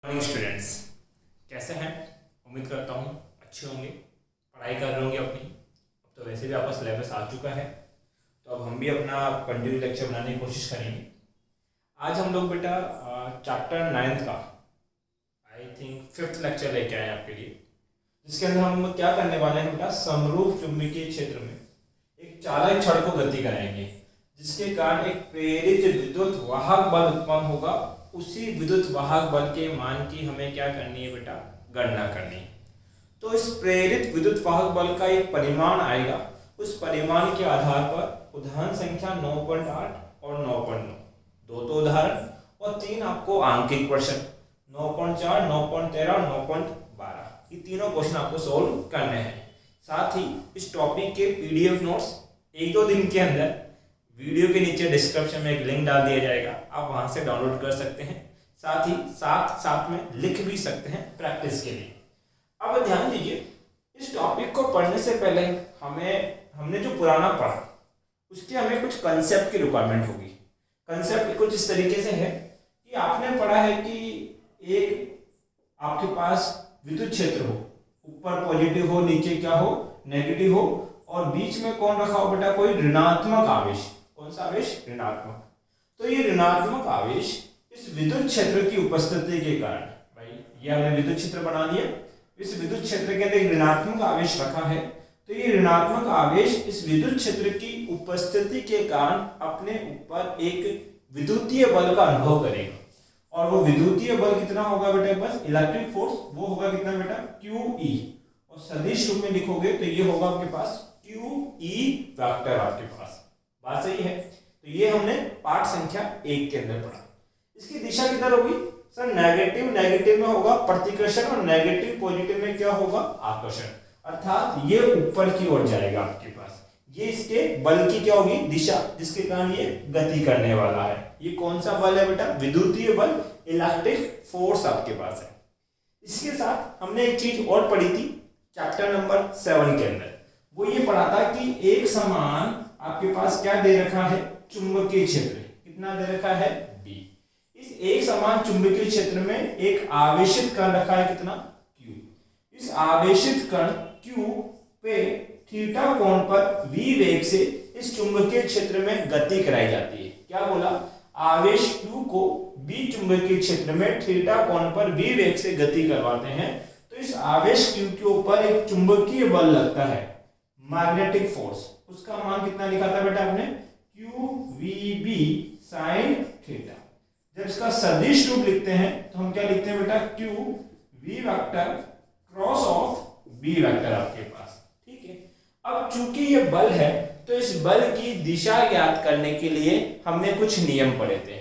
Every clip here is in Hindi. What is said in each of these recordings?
मॉर्निंग स्टूडेंट्स, कैसे हैं? उम्मीद करता हूँ अच्छे होंगे, पढ़ाई कर रहे होंगे अपनी। अब तो वैसे भी आपका सिलेबस आ चुका है, तो अब हम भी अपना कंटिन्यू लेक्चर बनाने की कोशिश करेंगे। आज हम लोग बेटा चैप्टर 9 का आई थिंक 5th लेक्चर लेके आए आपके लिए, जिसके अंदर हम क्या करने वाले हैं बेटा, समरूप चुंबकीय क्षेत्र में एक चालक छड़ को गति कराएंगे, जिसके कारण एक प्रेरित विद्युत वाहक बल उत्पन्न होगा। उसी विद्युत वाहक बल के मान की हमें क्या करनी है बेटा, गणना करनी है। तो इस प्रेरित विद्युत वाहक बल का एक परिमाण आएगा, उस परिमाण के आधार पर उदाहरण संख्या 9.8 और 9.9 दो तो उदाहरण और 3 आपको आंकिक प्रश्न 9.4, 9.13 और 9.12 ये तीनों क्वेश्चन आपको सोल्व करने हैं। साथ ही इस टॉपिक के पीडीएफ नोट्स 1-2 दिन के अंदर वीडियो के नीचे डिस्क्रिप्शन में एक लिंक डाल दिया जाएगा, आप वहां से डाउनलोड कर सकते हैं। साथ ही साथ में लिख भी सकते हैं प्रैक्टिस के लिए। अब ध्यान दीजिए, इस टॉपिक को पढ़ने से पहले हमने जो पुराना पढ़ा उसके हमें कुछ कंसेप्ट की रिक्वायरमेंट होगी। कंसेप्ट कुछ इस तरीके से है कि आपने पढ़ा है कि एक आपके पास विद्युत क्षेत्र हो, ऊपर पॉजिटिव हो, नीचे क्या हो, नेगेटिव हो, और बीच में कौन रखा हो बेटा, कोई ऋणात्मक आवेश। कौन सा आवेश? ऋणात्मक। तो ये ऋणात्मक आवेश इस विद्युत क्षेत्र की उपस्थिति के कारण, भाई ये हमने विद्युत क्षेत्र बना लिया, इस विद्युत क्षेत्र के अंदर एक ऋणात्मक आवेश रखा है। तो ये ऋणात्मक आवेश इस विद्युत क्षेत्र की उपस्थिति के कारण अपने ऊपर एक विद्युतीय बल का अनुभव करेगा, और वो विद्युतीय बल कितना होगा बेटा, बस इलेक्ट्रिक फोर्स वो होगा कितना बेटा, QE, और सदिश रूप में लिखोगे तो ये होगा आपके पास QE वेक्टर आपके पास। बात सही है? तो ये हमने पाठ संख्या 1 के अंदर पढ़ा। इसकी दिशा किधर होगी सर? नेगेटिव में होगा प्रतिकर्षण, और नेगेटिव पॉजिटिव में क्या होगा, आकर्षण। अर्थात ये ऊपर की ओर जाएगा आपके पास। ये इसके बल की क्या होगी, दिशा, जिसके कारण ये गति करने वाला है। ये कौन सा बल है बेटा? विद्युतीय बल, इलेक्ट्रिक फोर्स आपके पास है। इसके साथ हमने एक चीज और पढ़ी थी चैप्टर नंबर 7 के अंदर, वो ये पढ़ा था कि एक समान आपके पास क्या दे रखा है, चुंबकीय क्षेत्र। कितना दे रखा है? B। इस एक समान चुंबकीय क्षेत्र में एक आवेशित कण रखा है, कितना? Q। इस आवेशित कण Q पे थीटा कोण पर V वेग से इस चुंबकीय क्षेत्र में गति कराई जाती है। क्या बोला? आवेश Q को B चुंबकीय क्षेत्र में थीटा कोण पर V वेग से गति करवाते हैं, तो इस आवेश Q के ऊपर एक चुंबकीय बल लगता है, मैग्नेटिक फोर्स। उसका मान कितना लिखा था बेटा आपने? QVB sin theta. जब इसका सदिश रूप लिखते हैं तो हम क्या लिखते हैं बेटा, QV vector cross of B vector आपके पास। ठीक है। अब चूंकि ये बल है, तो इस बल की दिशा ज्ञात करने के लिए हमने कुछ नियम पढ़े थे।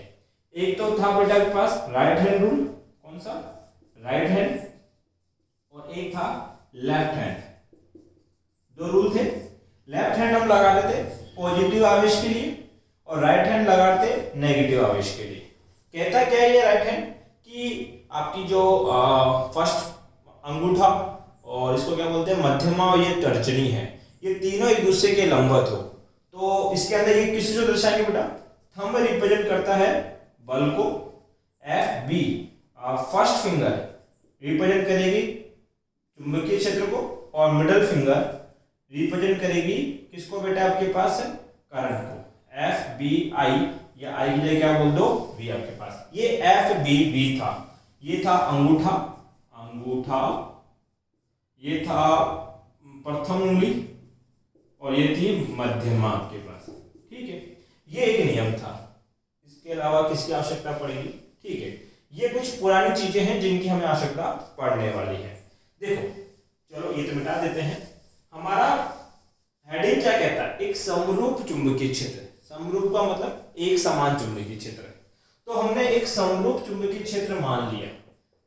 एक तो था बेटा के पास राइट हैंड रूल। कौन सा? Right hand. और एक था लेफ्ट हैंड। दो रूल थे। लेफ्ट हैंड हम लगा देते पॉजिटिव आवेश के लिए, और राइट हैंड लगाते नेगेटिव आवेश के लिए। कहता क्या है ये राइट हैंड, कि आपकी जो फर्स्ट अंगूठा और इसको क्या बोलते हैं, मध्यमा, और ये तर्जनी है, ये तीनों एक दूसरे के लंबवत हो। तो इसके अंदर ये किसी जो दर्शाएंगे बेटा, थंब रिप्रेजेंट करता है बल को, FB फर्स्ट फिंगर रिप्रेजेंट करेगी चुंबकीय क्षेत्र को, और मिडल फिंगर रिप्रेजेंट करेगी किसको बेटा, आपके पास करंट को, FBI, या I की जगह क्या बोल दो, V आपके पास। ये FBB था, ये था अंगूठा, ये था प्रथम उंगली, और ये थी मध्यमा आपके पास। ठीक है, ये एक नियम था। इसके अलावा किसकी आवश्यकता पड़ेगी? ठीक है, ये कुछ पुरानी चीजें हैं जिनकी हमें आवश्यकता पड़ने वाली है। देखो, चलो ये तो मिटा देते हैं। हमारा हेडिंग क्या कहता है? एक समरूप चुंबकीय क्षेत्र। समरूप का मतलब एक समान चुंबकीय क्षेत्र। तो हमने एक समरूप चुंबकीय क्षेत्र मान लिया।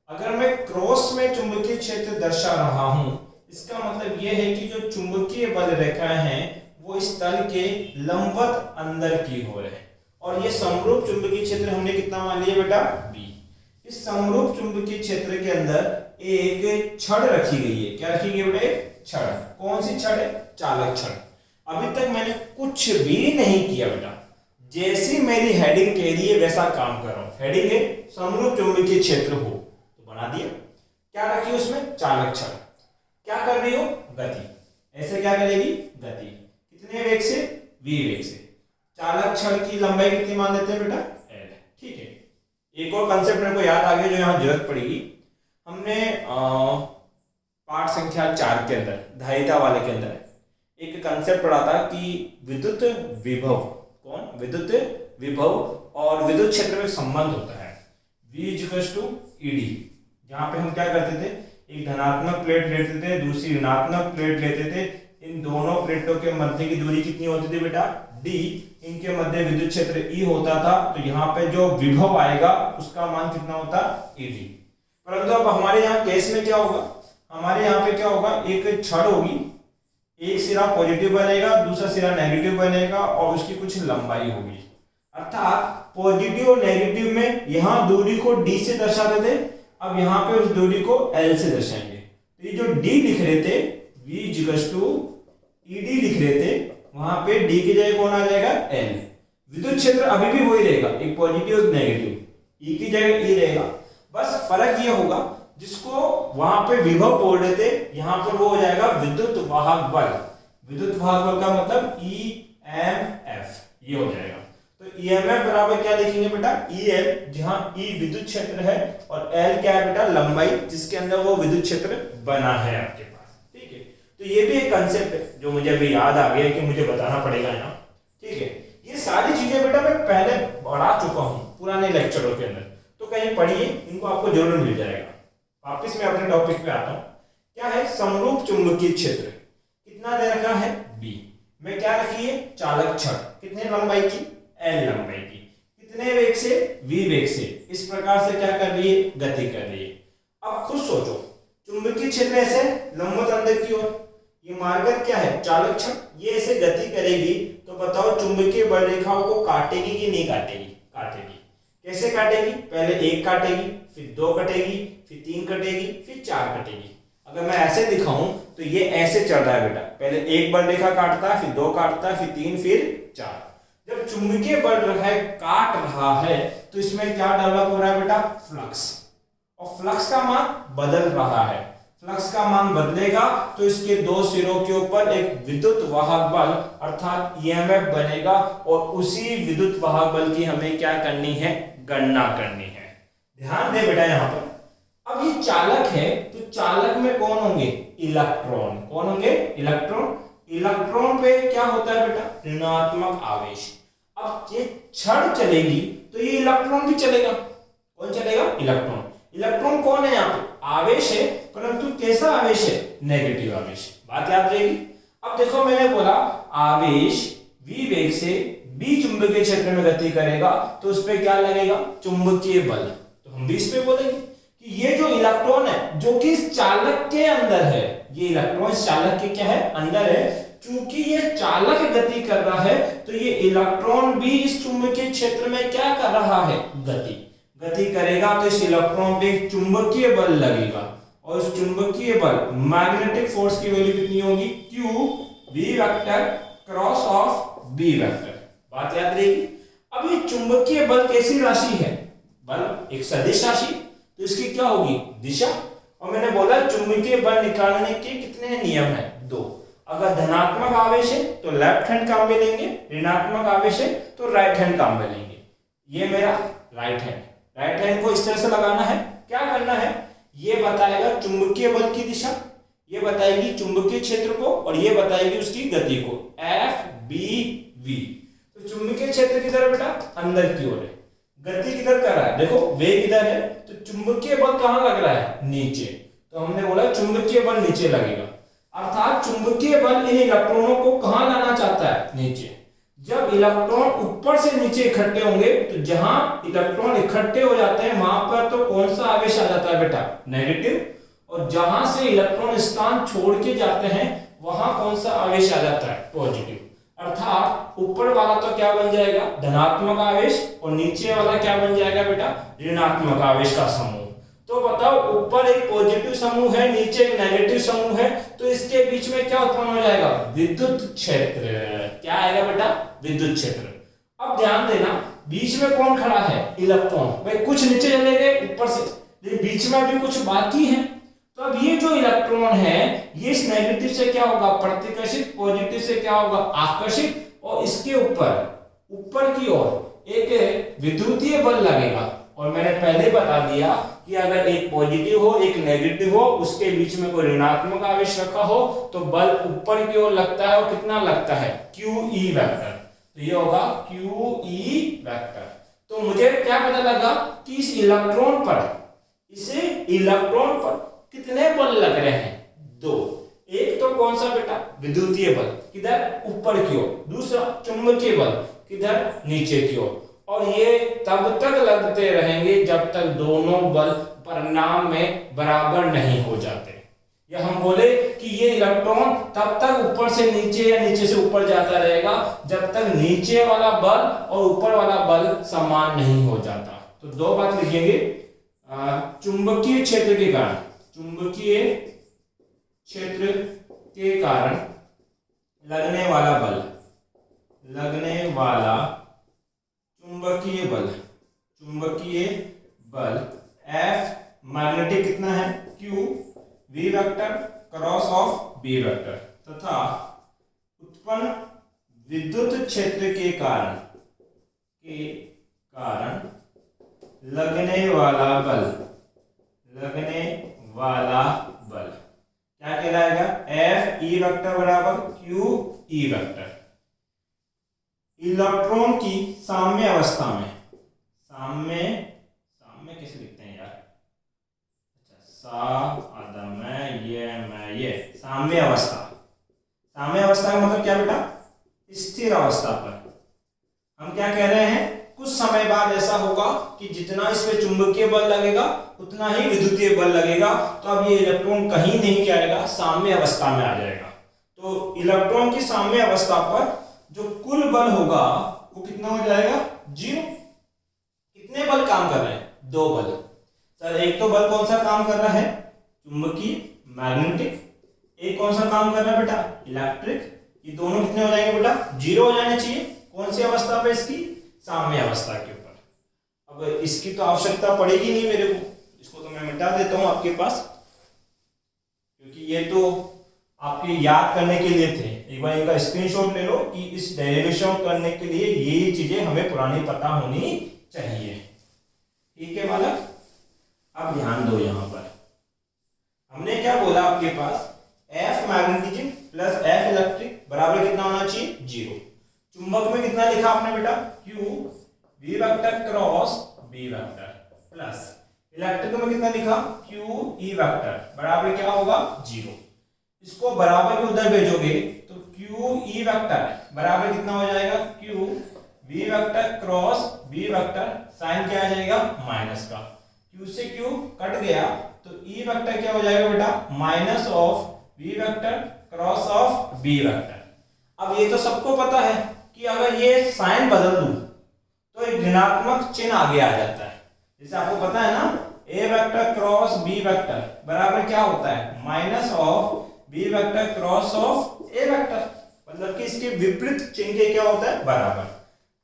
अगर मैं क्रॉस में चुंबकीय क्षेत्र दर्शा रहा हूं, इसका मतलब यह है कि जो चुंबकीय बल रेखाएं हैं वो इस तल के लंबवत अंदर की ओर है, और ये समरूप चुंबकीय क्षेत्र हमने कितना मान लिया बेटा, B। इस समरूप चुंबकीय क्षेत्र के अंदर एक छड़ रखी गई है। क्या रखी गई बेटा? छड़। कौन सी छड़ है? चालक छड़। अभी तक मैंने कुछ भी नहीं किया बेटा, जैसी मेरी हेडिंग कह रही है वैसा काम कर रहा हूं। हेडिंग है समरूप चुंबकीय क्षेत्र हो, तो बना दिया। क्या रखी उसमें? चालक छड़। क्या कर रही हो? गति। ऐसे क्या करेगी? गति। कितने वेग से? v वेग से। चालक छड़ की लंबाई कितनी मान लेते हैं बेटा? l। ठीक है, एक और कंसेप्ट मेरे को याद आ गया जो यहाँ जरूरत पड़ेगी। हमने पाठ संख्या 4 के अंदर धारिता वाले के अंदर एक कंसेप्ट पढ़ा था कि विद्युत विभव, कौन? विद्युत विभव और विद्युत क्षेत्र में संबंध होता है V = ED। जहाँ पे हम क्या करते थे, एक धनात्मक प्लेट लेते थे, दूसरी ऋणात्मक प्लेट लेते थे। इन दोनों प्लेटों के मध्य की दूरी कितनी होती थी बेटा? D। इनके मध्य विद्युत क्षेत्र E होता था। तो यहाँ पे जो विभव आएगा उसका मान कितना होता? ED। परंतु अब हमारे यहाँ केस में क्या होगा? हमारे यहाँ पे क्या होगा? एक छड़ होगी, एक सिरा पॉजिटिव बनेगा, दूसरा सिरा नेगेटिव बनेगा और उसकी कुछ लंबाई होगी। अर्थात पॉजिटिव और नेगेटिव में यहाँ दूरी को D से दर्शाते थे, अब यहाँ पे उस दूरी को L से दर्शाएंगे। तो ये जो D लिख रहे थे, V = ED लिख रहे थे, वहां पे D की जगह कौन आ जाएगा? L। विद्युत क्षेत्र अभी भी वही रहेगा, एक पॉजिटिव एक नेगेटिव, E की जगह E रहेगा। बस फर्क ये होगा, जिसको वहां पे विभव बोल रहे थे, यहाँ पर वो हो जाएगा विद्युत वाहक बल। विद्युत वाहक बल का मतलब EMF, ये हो जाएगा। तो EMF बराबर क्या लिखेंगे बेटा? EL, जहां E विद्युत क्षेत्र है और L क्या है बेटा? लंबाई, जिसके अंदर वो विद्युत क्षेत्र बना है आपके पास। ठीक है, तो ये भी एक कंसेप्ट है जो मुझे अभी याद आ गया कि मुझे बताना पड़ेगा यहाँ। ठीक है, ये सारी चीजें बेटा मैं पहले पढ़ा चुका हूँ पुराने लेक्चरों के अंदर, तो कहीं पढ़िए, इनको आपको जरूर मिल जाएगा। वापिस मैं अपने टॉपिक पे आता हूँ। क्या है? समरूप चुंबकीय क्षेत्र कितना दे रखा है? B में क्या रखी है? चालक छड़। कितने लंबाई की? L लंबाई की। कितने वेग से? V वेग से। इस प्रकार से क्या कर रही है? गति कर रही है। अब खुद सोचो, चुंबकीय क्षेत्र ऐसे लंबवत अंदर की ओर, ये मार्गद क्या है? चालक छड़। ये ऐसे गति करेगी तो बताओ चुंबकीय बल रेखाओं को काटेगी कि नहीं काटेगी? काटेगी। कैसे काटेगी? पहले एक काटेगी, फिर 2 कटेगी, फिर 3 कटेगी, फिर 4 कटेगी। अगर मैं ऐसे दिखाऊं तो ये ऐसे चल रहा है बेटा, पहले एक बल रेखा काटता है, फिर 2 काटता है, फिर 3, फिर 4। जब चुंबकीय बल रेखा काट रहा है तो इसमें क्या डेवलप हो रहा है बेटा? फ्लक्स। और फ्लक्स का मान बदल रहा है। फ्लक्स का मान बदलेगा तो इसके 2 सिरों के ऊपर एक विद्युत वाहक बल अर्थात EMF बनेगा और उसी विद्युत वाहक बल की हमें क्या करनी है? गणना करनी है। ध्यान दे बेटा यहाँ पर, अब ये चालक है तो चालक में कौन होंगे? इलेक्ट्रॉन। कौन होंगे? इलेक्ट्रॉन। इलेक्ट्रॉन पे क्या होता है बेटा? ऋणात्मक आवेश। अब ये छड़ चलेगी तो ये इलेक्ट्रॉन भी चलेगा। कौन चलेगा? इलेक्ट्रॉन। इलेक्ट्रॉन कौन है यहाँ पे? आवेश है, परंतु कैसा आवेश है? नेगेटिव आवेश। बात याद रहेगी। अब देखो, मैंने बोला आवेश V वेग से B चुंबकीय क्षेत्र में गति करेगा तो उस पर क्या लगेगा? चुंबकीय बल। तो हम भी इस पे बोलेंगे कि ये जो इलेक्ट्रॉन है जो कि इस चालक के अंदर है, ये इलेक्ट्रॉन इस चालक के क्या है? अंदर है। चूंकि ये चालक गति कर रहा है तो ये इलेक्ट्रॉन भी इस चुंबकीय क्षेत्र में क्या कर रहा है? गति करेगा तो इस इलेक्ट्रॉन पे चुंबकीय बल लगेगा और इस चुंबकीय बल मैग्नेटिक फोर्स की वैल्यू कितनी होगी? Q V vector cross of B vector. बात याद रहेगी। अब ये चुंबकीय बल कैसी राशि है? बल एक सदिश राशि, तो इसकी क्या होगी? दिशा। और मैंने बोला चुंबकीय बल निकालने के कितने नियम है? 2। अगर धनात्मक आवेश है तो लेफ्ट हैंड काम में लेंगे, ऋणात्मक आवेश है तो राइट हैंड काम में लेंगे। ये मेरा राइट हैंड को इस तरह से लगाना है। क्या करना है? ये बताएगा चुंबकीय बल की दिशा, ये बताएगी चुंबकीय क्षेत्र को और ये बताएगी उसकी गति को, FBV। तो चुंबकीय क्षेत्र किधर है बेटा? अंदर की ओर है। गति किधर कर रहा है? देखो वेग इधर है तो चुंबकीय बल कहां लग रहा है? नीचे। तो हमने बोला चुंबकीय बल नीचे लगेगा, अर्थात चुंबकीय बल इन इलेक्ट्रॉनों को कहां लाना चाहता है? नीचे। जब इलेक्ट्रॉन ऊपर से नीचे इकट्ठे होंगे तो जहां इलेक्ट्रॉन इकट्ठे हो जाते हैं वहां पर तो कौन सा आवेश आ जाता है बेटा? नेगेटिव। और जहां से इलेक्ट्रॉन स्थान छोड़ के जाते हैं वहां कौन सा आवेश आ जाता है? पॉजिटिव। अर्थात ऊपर वाला तो क्या बन जाएगा? धनात्मक आवेश और नीचे वाला क्या बन जाएगा बेटा? ऋणात्मक आवेश का समूह। तो बताओ, ऊपर एक पॉजिटिव समूह है, नीचे एक नेगेटिव समूह है, तो इसके बीच में क्या उत्पन्न हो जाएगा? विद्युत क्षेत्र। क्या आएगा बेटा? विद्युत क्षेत्र। अब ध्यान देना, बीच में कौन खड़ा है? इलेक्ट्रॉन। भाई कुछ नीचे चले गए ऊपर से, लेकिन बीच में अभी कुछ बाकी है। तो अब ये जो इलेक्ट्रॉन है ये इस नेगेटिव से क्या होगा, प्रतिकर्षित, पॉजिटिव से क्या होगा, आकर्षित, और इसके ऊपर की ओर एक विद्युतीय बल लगेगा। और मैंने पहले बता दिया कि अगर एक पॉजिटिव हो एक नेगेटिव हो, उसके बीच में कोई ऋणात्मक आवेश रखा हो तो बल ऊपर की ओर लगता है, और कितना लगता है, QE वेक्टर। तो ये होगा QE वेक्टर। तो मुझे क्या पता लगा कि इस इलेक्ट्रॉन पर कितने बल लग रहे हैं, दो। एक तो कौन सा बेटा, विद्युतीय बल, किधर, ऊपर की ओर। दूसरा चुंबकीय बल, किधर, नीचे की ओर। और ये तब तक लगते रहेंगे जब तक दोनों बल परिणाम में बराबर नहीं हो जाते, या हम बोले कि ये इलेक्ट्रॉन तब तक ऊपर से नीचे या नीचे से ऊपर जाता रहेगा जब तक नीचे वाला बल और ऊपर वाला बल समान नहीं हो जाता। तो दो बात लिखेंगे, चुंबकीय क्षेत्र के कारण, चुंबकीय क्षेत्र के कारण लगने वाला चुंबकीय बल F, मैग्नेटिक कितना है, Q, V vector cross of B vector, तथा उत्पन्न विद्युत क्षेत्र के कारण लगने वाला बल क्या कहलाएगा, F E वेक्टर बराबर Q E वेक्टर। इलेक्ट्रॉन की साम्य अवस्था में, साम्य कैसे लिखते हैं यार, साम्य अवस्था का मतलब क्या बेटा, स्थिर अवस्था पर हम क्या कह रहे हैं, कुछ समय बाद ऐसा होगा कि जितना इसमें चुंबकीय बल लगेगा उतना ही विद्युतीय बल लगेगा। तो अब ये इलेक्ट्रॉन कहीं नहीं जाएगा, साम्य अवस्था में आ जाएगा। तो इलेक्ट्रॉन की साम्य अवस्था पर जो कुल बल होगा वो कितना हो जाएगा, 0। कितने बल काम कर रहे हैं, दो बल। सर एक तो बल कौन सा काम कर रहा है, चुंबकीय, मैग्नेटिक। एक कौन सा काम कर रहा है बेटा, इलेक्ट्रिक। ये दोनों कितने हो जाएंगे बेटा, 0 हो जाने चाहिए। कौन सी अवस्था पे, इसकी साम्य अवस्था के ऊपर। अब इसकी तो आवश्यकता पड़ेगी नहीं मेरे को, इसको तो मैं मिटा देता हूं आपके पास, क्योंकि ये तो आपके याद करने के लिए थे। एक बार इनका स्क्रीनशॉट ले लो कि इस डेरिवेशन करने के लिए ये चीजें हमें पुरानी पता होनी चाहिए। ठीक है बालक, अब ध्यान दो, यहां पर हमने क्या बोला आपके पास, F magnetism plus F electric बराबर कितना होना चाहिए, 0। चुंबक में कितना लिखा आपने बेटा, Q V vector cross B vector, plus electric में कितना लिखा, Q E वेक्टर बराबर क्या होगा, 0। इसको बराबर के उधर भेजोगे तो Q E वेक्टर बराबर कितना हो जाएगा, Q V vector cross B vector, sine क्या आ जाएगा, माइनस का। Q से Q कट गया तो E वेक्टर क्या हो जाएगा बेटा, minus of V vector cross of B vector. अब ये तो सबको पता है कि अगर ये साइन बदल दूं तो एक ऋणात्मक चिन्ह आगे आ जाता है। जैसे आपको पता है ना, A vector cross B vector बराबर क्या होता है, minus of B vector cross of A vector, मतलब कि इसके विपरीत चिन्ह के क्या होता है, बराबर।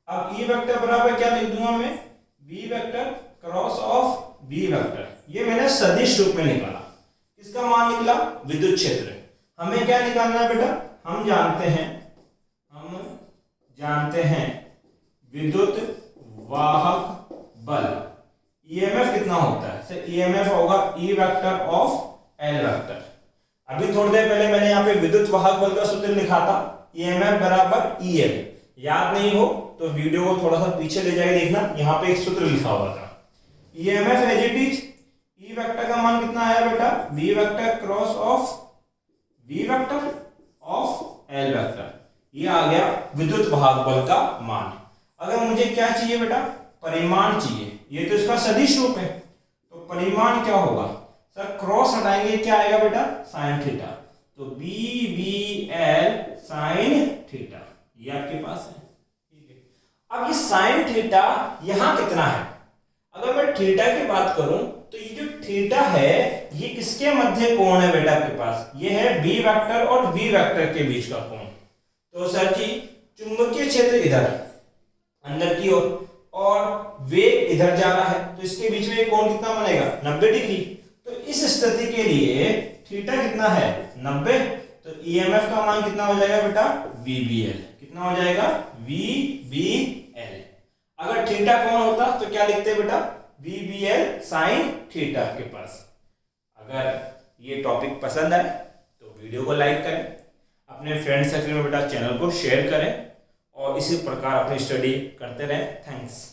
अब E वेक्टर बराबर क्या लिख दूंगा मैं, B vector cross of B vector. ये मैंने सदिश रूप में निकाला। किसका मान निकला, विद्युत क्षेत्र। हमें क्या निकालना है बेटा, हम जानते हैं विद्युत वाहक बल, EMF कितना होता है, सर EMF होगा E vector of L vector. अभी थोड़ी देर पहले मैंने यहाँ पे विद्युत वाहक बल का सूत्र लिखा था, EMF बराबर EL। याद नहीं हो तो वीडियो को थोड़ा सा पीछे ले जाके देखना, यहाँ पे एक सूत्र लिखा हुआ था। EMF as it is, E vector का मान कितना आया बेटा, V vector cross of V vector of L vector. ये आ गया विद्युत वाहक बल का मान। अगर मुझे क्या चाहिए बेटा, परिमाण चाहिए। ये तो इसका सदिश रूप है, तो परिमाण क्या होगा, सर क्रॉस हटाएंगे क्या आएगा बेटा, साइन थीटा। तो BVL साइन थीटा, ये आपके पास है। ठीक है, अब ये साइन थीटा यहां कितना है, अगर मैं थीटा की बात करूं तो ये जो थीटा है ये किसके मध्य कोण है बेटा आपके पास, ये है B वेक्टर और V वेक्टर के बीच का कोण। तो सर जी चुंबकीय क्षेत्र इधर अंदर की ओर और वेग इधर जा रहा है, तो इसके बीच में एक कोण कितना बनेगा 90 डिग्री। तो इस स्थिति के लिए थीटा कितना है 90, तो ईएमएफ का मान कितना हो जाएगा बेटा VBL, कितना हो जाएगा VBL। अगर थीटा कोण होता तो क्या लिखते बेटा VBL sin थीटा के पास। अगर ये टॉपिक पसंद आए तो वीडियो को लाइक करें, अपने फ्रेंड सर्कल में बेटा चैनल को शेयर करें और इसी प्रकार अपनी स्टडी करते रहें। थैंक्स।